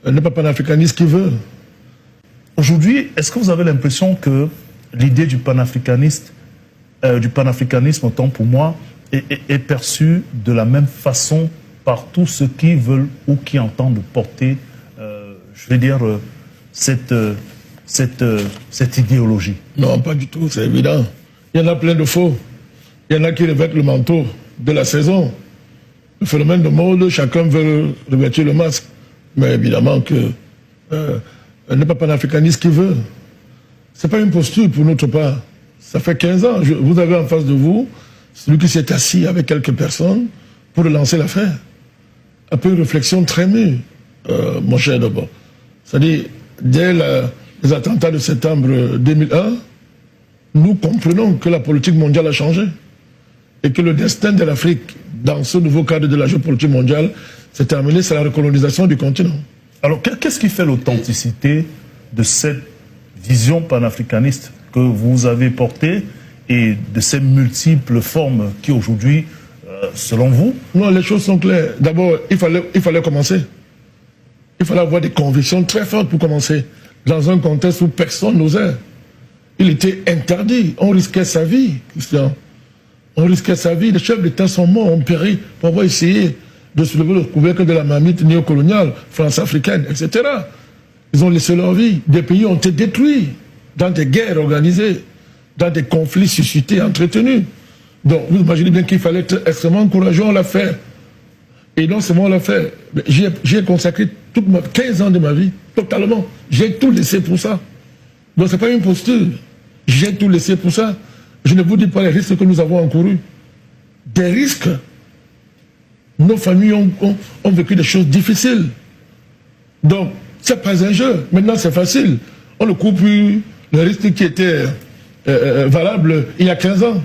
n'est pas panafricaniste qui veut. Aujourd'hui, est-ce que vous avez l'impression que l'idée du panafricanisme, autant pour moi, est perçue de la même façon par tous ceux qui veulent ou qui entendent porter, je vais dire, cette idéologie? Non, pas du tout, c'est évident. Il y en a plein de faux. Il y en a qui revêtent le manteau de la saison. Le phénomène de mode, chacun veut revêtir le masque. Mais évidemment que n'est pas panafricaniste qui veut. Ce n'est pas une posture pour notre part. Ça fait 15 ans. Vous avez en face de vous celui qui s'est assis avec quelques personnes pour relancer l'affaire. Un peu une réflexion très mûre, mon cher d'abord. C'est-à-dire, dès les attentats de septembre 2001, nous comprenons que la politique mondiale a changé et que le destin de l'Afrique, dans ce nouveau cadre de la géopolitique mondiale, s'est terminé, c'est la recolonisation du continent. Alors, qu'est-ce qui fait l'authenticité de cette vision panafricaniste que vous avez portée et de ces multiples formes qui aujourd'hui, selon vous? Non, les choses sont claires. D'abord, il fallait commencer. Il fallait avoir des convictions très fortes pour commencer, dans un contexte où personne n'osait. Il était interdit. On risquait sa vie, Christian. On risquait sa vie. Les chefs d'État sont morts, ont péri pour avoir essayé de soulever le couvercle de la marmite néocoloniale, France-africaine, etc. Ils ont laissé leur vie. Des pays ont été détruits dans des guerres organisées, dans des conflits suscités, entretenus. Donc, vous imaginez bien qu'il fallait être extrêmement courageux, on l'a fait. Et non seulement on l'a fait, j'ai consacré 15 ans de ma vie, totalement. J'ai tout laissé pour ça. Donc, ce n'est pas une posture. J'ai tout laissé pour ça. Je ne vous dis pas les risques que nous avons encourus. Des risques. Nos familles ont vécu des choses difficiles. Donc, ce n'est pas un jeu. Maintenant, c'est facile. On ne court plus le risque qui était valable il y a 15 ans.